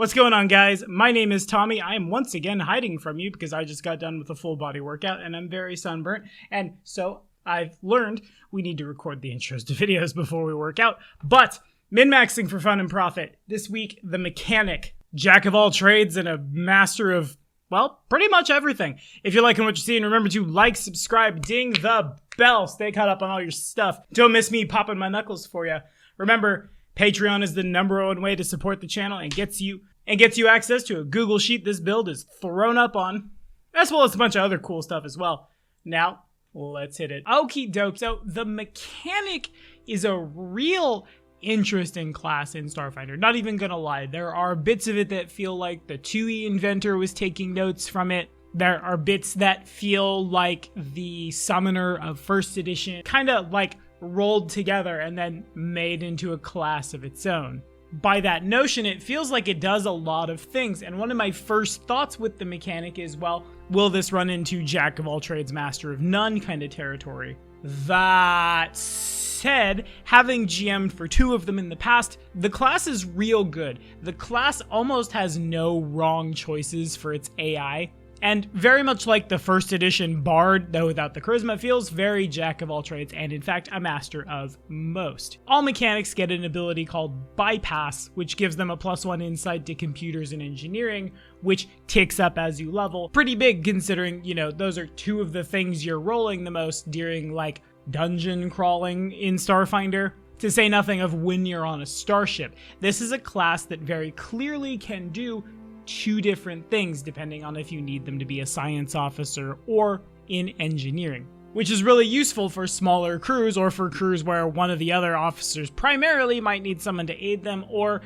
What's going on, guys? My name is Tommy. I am once again hiding from you because I just got done with a full body workout and I'm very sunburnt. And so I've learned we need to record the intros to videos before we work out. But min-maxing for fun and profit. This week, the mechanic, jack of all trades and a master of, well, pretty much everything. If you're liking what you're seeing, remember to like, subscribe, ding the bell, stay caught up on all your stuff. Don't miss me popping my knuckles for you. Remember, Patreon is the #1 way to support the channel and gets you access to a Google Sheet this build is thrown up on, as well as a bunch of other cool stuff as well. Now, let's hit it. Okie doke. So the mechanic is a real interesting class in Starfinder. Not even gonna lie, there are bits of it that feel like the 2E inventor was taking notes from it. There are bits that feel like the summoner of first edition kind of like rolled together and then made into a class of its own. By that notion, it feels like it does a lot of things, and one of my first thoughts with the mechanic is, well, will this run into jack of all trades, master of none kind of territory? That said, having GM'd for 2 of them in the past, the class is real good. The class almost has no wrong choices for its AI, and very much like the first edition Bard, though without the charisma, feels very jack of all trades and in fact a master of most. All mechanics get an ability called Bypass, which gives them a +1 insight to computers and engineering, which ticks up as you level. Pretty big considering, you know, those are 2 of the things you're rolling the most during like dungeon crawling in Starfinder. To say nothing of when you're on a starship. This is a class that very clearly can do 2 different things depending on if you need them to be a science officer or in engineering, which is really useful for smaller crews or for crews where one of the other officers primarily might need someone to aid them or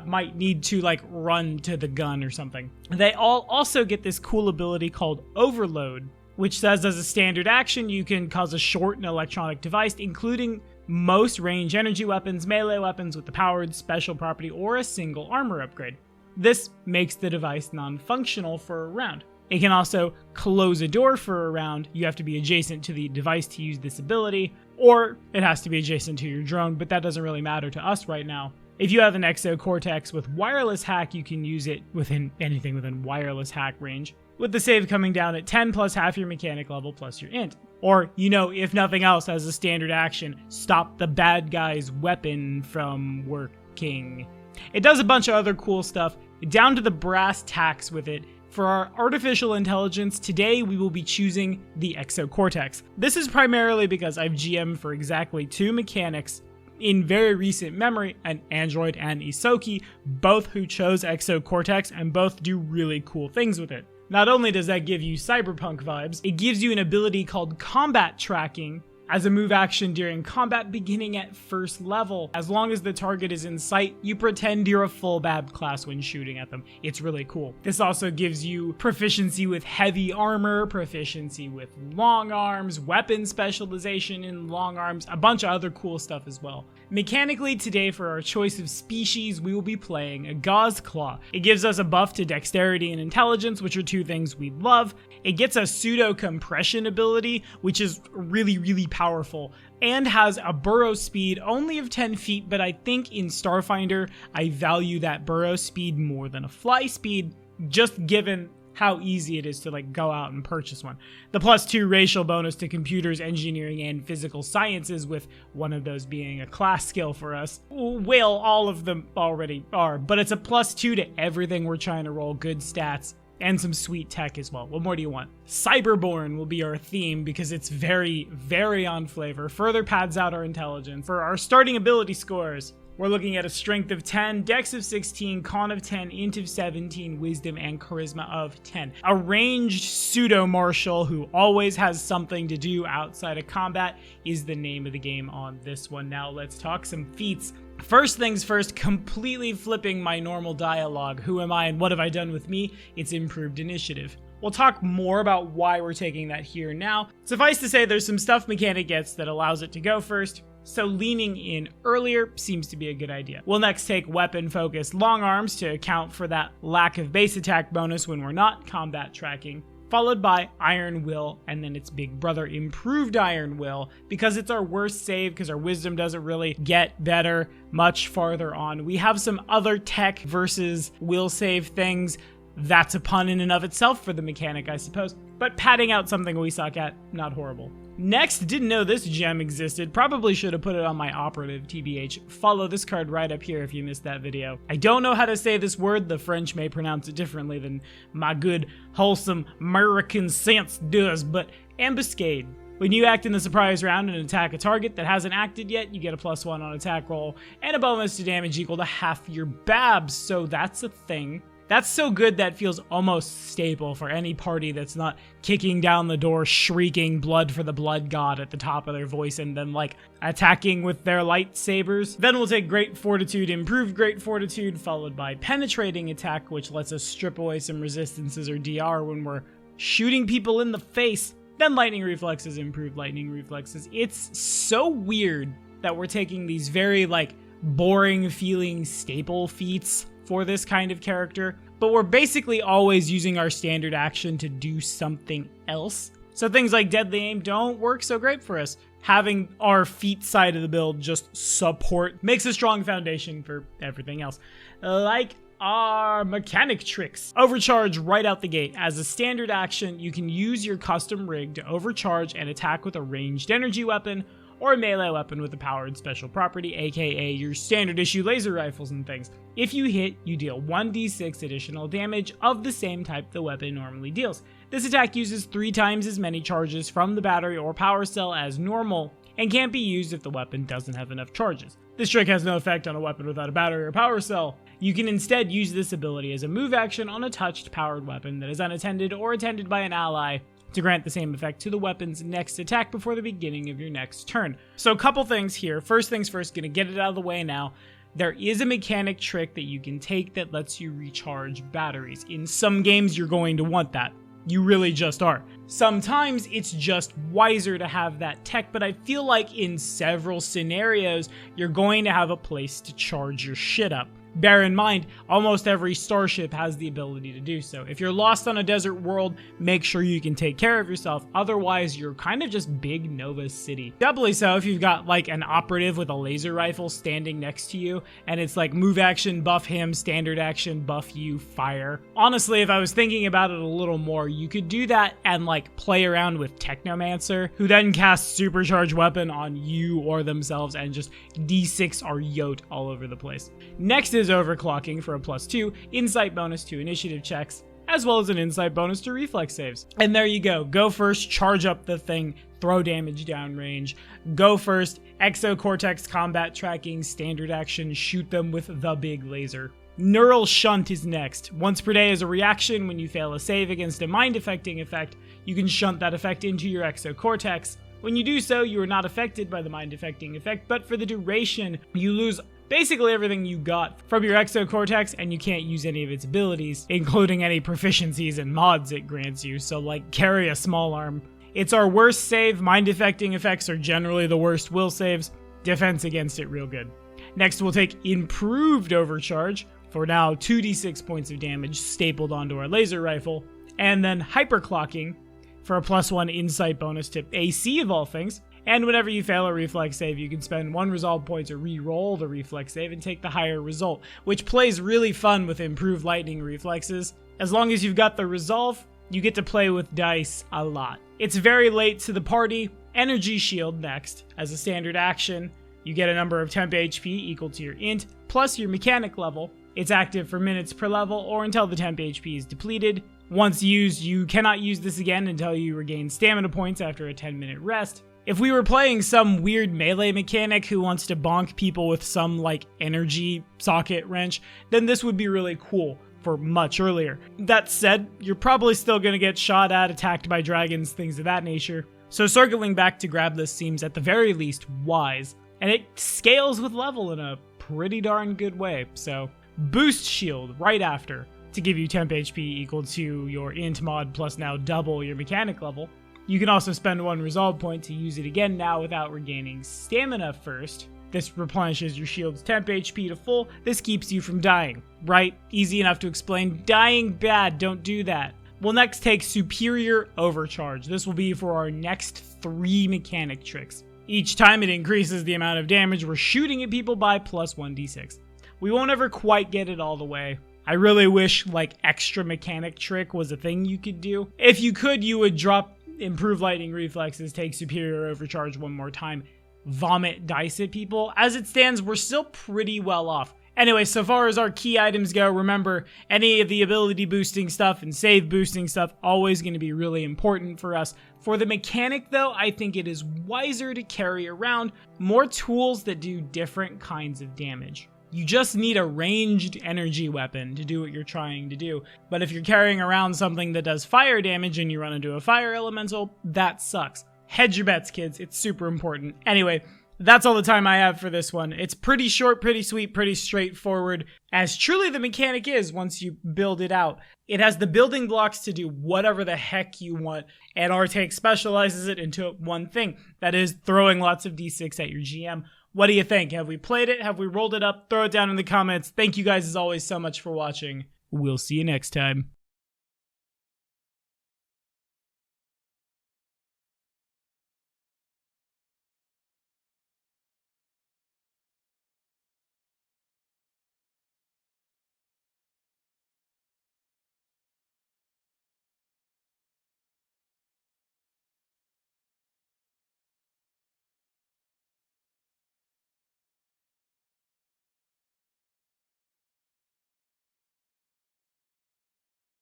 might need to like run to the gun or something. They all also get this cool ability called Overload, which says as a standard action you can cause a short an electronic device, including most range energy weapons, melee weapons with the powered special property, or a single armor upgrade. This makes the device non-functional for a round. It can also close a door for a round. You have to be adjacent to the device to use this ability, or it has to be adjacent to your drone, but that doesn't really matter to us right now. If you have an Exo-Cortex with wireless hack, you can use it within anything within wireless hack range, with the save coming down at 10 plus half your mechanic level plus your int. Or, you know, if nothing else, as a standard action, stop the bad guy's weapon from working. It does a bunch of other cool stuff, down to the brass tacks with it. For our artificial intelligence, today we will be choosing the Exo-Cortex. This is primarily because I've GM'd for exactly 2 mechanics in very recent memory, an Android and Isoki, both who chose Exo-Cortex and both do really cool things with it. Not only does that give you cyberpunk vibes, it gives you an ability called Combat Tracking, as a move action during combat beginning at first level. As long as the target is in sight, you pretend you're a full BAB class when shooting at them. It's really cool. This also gives you proficiency with heavy armor, proficiency with long arms, weapon specialization in long arms, a bunch of other cool stuff as well. Mechanically, today for our choice of species, we will be playing a Gauze Claw. It gives us a buff to dexterity and intelligence, which are 2 things we love. It gets a pseudo compression ability, which is really powerful, and has a burrow speed only of 10 feet, but I think in Starfinder, I value that burrow speed more than a fly speed, just given how easy it is to like go out and purchase one. The +2 racial bonus to computers, engineering, and physical sciences, with one of those being a class skill for us. Well, all of them already are, but it's a +2 to everything we're trying to roll, good stats, and some sweet tech as well. What more do you want? Cyberborn will be our theme because it's very on flavor. Further pads out our intelligence. For our starting ability scores, we're looking at a strength of 10, dex of 16, con of 10, int of 17, wisdom, and charisma of 10. A ranged pseudo-marshal who always has something to do outside of combat is the name of the game on this one. Now let's talk some feats. First things first, completely flipping my normal dialogue. Who am I and what have I done with me? It's improved initiative. We'll talk more about why we're taking that here now. Suffice to say, there's some stuff mechanic gets that allows it to go first, so leaning in earlier seems to be a good idea. We'll next take weapon-focused long arms to account for that lack of base attack bonus when we're not combat tracking. followed by Iron Will, and then its big brother, Improved Iron Will, because it's our worst save, because our wisdom doesn't really get better much farther on. We have some other tech versus will save things. That's a pun in and of itself for the mechanic, I suppose. But padding out something we suck at, not horrible. Next, didn't know this gem existed. Probably should have put it on my operative, TBH. Follow this card right up here if you missed that video. I don't know how to say this word. The French may pronounce it differently than my good, wholesome American sense does, but Ambuscade. When you act in the surprise round and attack a target that hasn't acted yet, you get a +1 on attack roll and a bonus to damage equal to half your babs, so that's a thing. That's so good that feels almost staple for any party that's not kicking down the door, shrieking blood for the blood god at the top of their voice, and then like attacking with their lightsabers. Then we'll take Great Fortitude, Improved Great Fortitude, followed by Penetrating Attack, which lets us strip away some resistances or DR when we're shooting people in the face. Then Lightning Reflexes, Improved Lightning Reflexes. It's so weird that we're taking these very like boring feeling staple feats for this kind of character, but we're basically always using our standard action to do something else. So things like Deadly Aim don't work so great for us. Having our feat side of the build just support makes a strong foundation for everything else. Like our mechanic tricks. Overcharge right out the gate. As a standard action, you can use your custom rig to overcharge and attack with a ranged energy weapon, or a melee weapon with a powered special property, aka your standard issue laser rifles and things. If you hit, you deal 1d6 additional damage of the same type the weapon normally deals. This attack uses 3 times as many charges from the battery or power cell as normal, and can't be used if the weapon doesn't have enough charges. This trick has no effect on a weapon without a battery or power cell. You can instead use this ability as a move action on a touched powered weapon that is unattended or attended by an ally, to grant the same effect to the weapon's next attack before the beginning of your next turn. So a couple things here. First things first, gonna get it out of the way now. There is a mechanic trick that you can take that lets you recharge batteries. In some games, you're going to want that. You really just are. Sometimes it's just wiser to have that tech, but I feel like in several scenarios, you're going to have a place to charge your shit up. Bear in mind, almost every starship has the ability to do so. If you're lost on a desert world, make sure you can take care of yourself. Otherwise, you're kind of just big Nova City. Doubly so if you've got like an operative with a laser rifle standing next to you, and it's like move action, buff him, standard action, buff you, fire. Honestly, if I was thinking about it a little more, you could do that and like play around with Technomancer, who then casts supercharged weapon on you or themselves and just D6 our yote all over the place. Next is overclocking for a +2 insight bonus to initiative checks, as well as an insight bonus to reflex saves. And there you go. Go first, charge up the thing, throw damage downrange. Go first, exocortex combat tracking, standard action, shoot them with the big laser. Neural Shunt is next. Once per day as a reaction, when you fail a save against a mind-affecting effect, you can shunt that effect into your exocortex. When you do so, you are not affected by the mind-affecting effect, but for the duration, you lose basically everything you got from your exocortex, and you can't use any of its abilities, including any proficiencies and mods it grants you, so like carry a small arm. It's our worst save. Mind-affecting effects are generally the worst will saves. Defense against it real good. Next we'll take Improved Overcharge, for now 2d6 points of damage stapled onto our laser rifle, and then Hyperclocking for a +1 insight bonus to AC of all things. And whenever you fail a reflex save, you can spend 1 resolve point to re-roll the reflex save and take the higher result, which plays really fun with Improved Lightning Reflexes. As long as you've got the resolve, you get to play with dice a lot. It's very late to the party. Energy Shield next. As a standard action, you get a number of temp HP equal to your int, plus your mechanic level. It's active for minutes per level or until the temp HP is depleted. Once used, you cannot use this again until you regain stamina points after a 10-minute rest. If we were playing some weird melee mechanic who wants to bonk people with some like energy socket wrench, then this would be really cool for much earlier. That said, you're probably still going to get shot at, attacked by dragons, things of that nature. So circling back to grab this seems at the very least wise, and it scales with level in a pretty darn good way. So Boost Shield right after to give you temp HP equal to your int mod plus now double your mechanic level. You can also spend 1 resolve point to use it again now without regaining stamina first. This replenishes your shield's temp HP to full. This keeps you from dying. Right? Easy enough to explain. Dying bad, don't do that. We'll next take Superior Overcharge. This will be for our next 3 mechanic tricks. Each time it increases the amount of damage we're shooting at people by plus 1d6. We won't ever quite get it all the way. I really wish like extra mechanic trick was a thing you could do. If you could, you would drop Improve Lightning Reflexes, take Superior Overcharge one more time, vomit dice at people. As it stands, we're still pretty well off. Anyway, so far as our key items go, remember, any of the ability boosting stuff and save boosting stuff, always going to be really important for us. For the mechanic though, I think it is wiser to carry around more tools that do different kinds of damage. You just need a ranged energy weapon to do what you're trying to do. But if you're carrying around something that does fire damage and you run into a fire elemental, that sucks. Hedge your bets, kids. It's super important. Anyway, that's all the time I have for this one. It's pretty short, pretty sweet, pretty straightforward, as truly the mechanic is once you build it out. It has the building blocks to do whatever the heck you want, and our take specializes it into one thing. That is throwing lots of d6 at your GM. What do you think? Have we played it? Have we rolled it up? Throw it down in the comments. Thank you guys as always so much for watching. We'll see you next time.